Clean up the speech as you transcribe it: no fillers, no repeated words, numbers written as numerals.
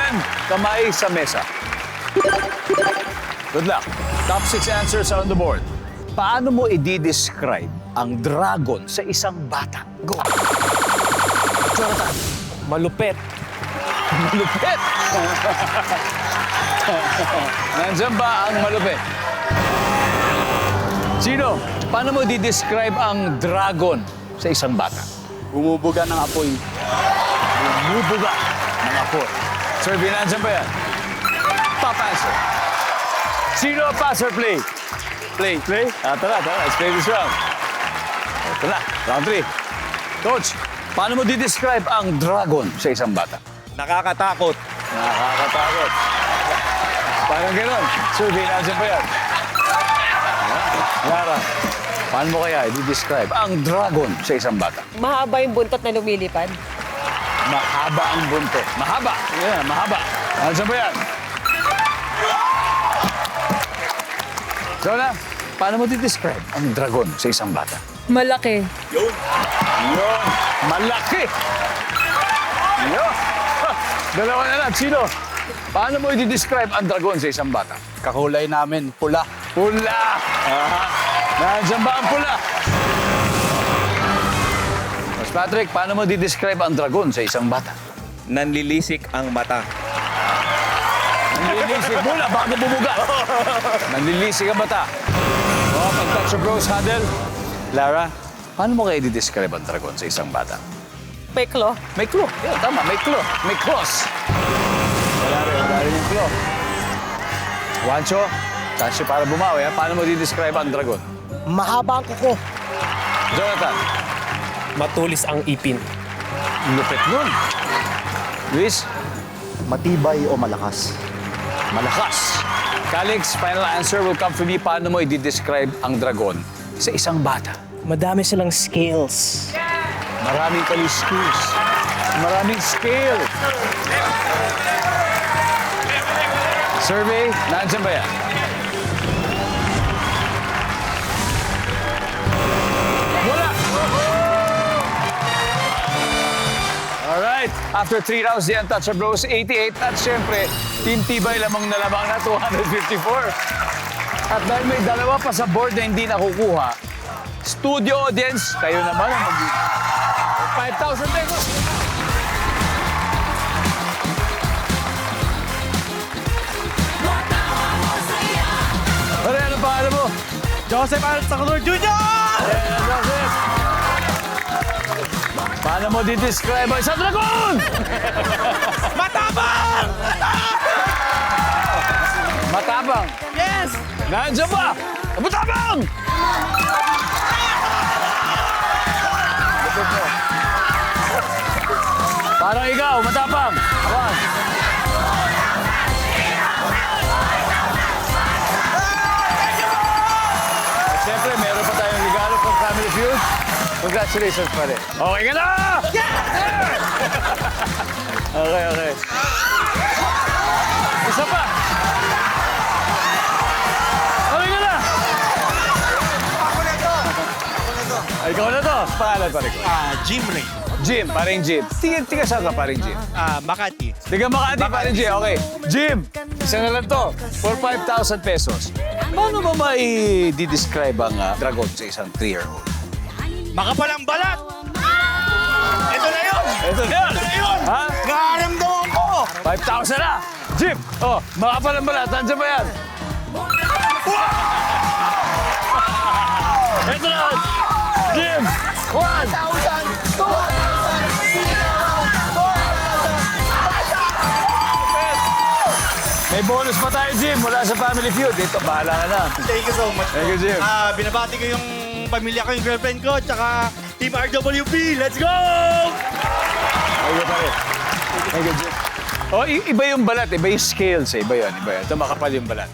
gentlemen, kamay sa mesa. Good luck. Top 6 answers are on the board. Paano mo i-describe ang dragon sa isang bata? Go. Jonathan. Malupet. Malupit. Nandiyan ba ang malupit? Sino? Paano mo di-describe ang dragon sa isang bata? Bumubuga ng apoy. Bumubuga ng apoy. Sir, nandiyan ba yan? Top answer. Sino ang pass or play? Play. Play? Tara. Let's play this round. Ito na, round 3. Coach, paano mo di-describe ang dragon sa isang bata? Nakakatakot. Nakakatakot. Parang gano'n. Sir, nandiyan ba yan? Lara, paano mo kaya i-describe ang dragon sa isang bata? Mahaba yung buntot na lumilipad. Mahaba ang buntot. Mahaba. Yeah, mahaba. Nandiyan ba yan? Jonah, paano mo di-describe ang dragon sa isang bata? Malaki. Yun. Malaki. Yun. Dalawa na lang. Sino? Paano mo i-describe ang dragon sa isang bata? Kakulay namin, pula. Pula. Aha. Nandiyan ba ang pula? Mas Patrick, paano mo di-describe ang dragon sa isang bata? Nanlilisik ang mata. Nanlilisik muna bago bumuga. Nanlilisik ang mata. O, pag-touch of Rose Huddle. Lara, paano mo kayo di-describe ang dragon sa isang bata? Peklo. May claw. Yeah, tama, may claw. May claws. Wala rin yung claw. Juancho, chance para bumawi. Ha? Paano mo di-describe ang dragon? Mahaba ang kuko. Jonathan, Matulis ang ipin. lupit nun. Luis, Matibay o malakas. malakas. Calix, final answer will come from me. Paano mo i-describe ang dragon sa isang bata? Madami silang skills. Maraming skills. Maraming skill. Survey, nandiyan ba yan? Wala! Alright, after 3 rounds, the Untouchable Bros, 88. At syempre, Team Tibay lamang na lamang na 254. At dahil may dalawa pa sa board na hindi nakukuha, studio audience, kayo naman ang mag 5,000 pesos. Pare, ano pangalan mo? Joseph Alexander Jr.! Joseph. Paano mo di-describe ang isang dragon? Matapang! Matapang. Yes! Nandiyan ba? Matapang! Parang ikaw, matapang. Awan. At siyempre, meron pa tayong regalo from Family Feud. Congratulations pare. Okay ka na! Okay. Isa pa. Okay ka na! Ikaw na to. Pangalan pare ko. Jim Ray. Jim, paring Jim. Tiga saan ka, paring Jim? Makati. Tiga Makati, paring Jim. Okay. Jim, isa na lang to. For 5,000 pesos. Paano mo mai-describe ang dragon sa isang 3-year-old? Makapal ang balat! Ito na yun! Ito na yan! Ha? Nakaramdaman ko! 5,000 na! Jim! Oh, makapal ang balat. Nandiyan ba yan? Ito na! Jim! 1,000! May bonus pa tayo, Jim, mula sa Family Feud. Ito, bahala ka na. Thank you so much. Thank you, Jim. Binabati ko yung pamilya ko, yung girlfriend ko, tsaka Team RWP. Let's go! Thank you, pare. Thank you, Jim. Oh, iba yung balat, iba yung scales, eh. Iba yun. Ito, makapal yung balat.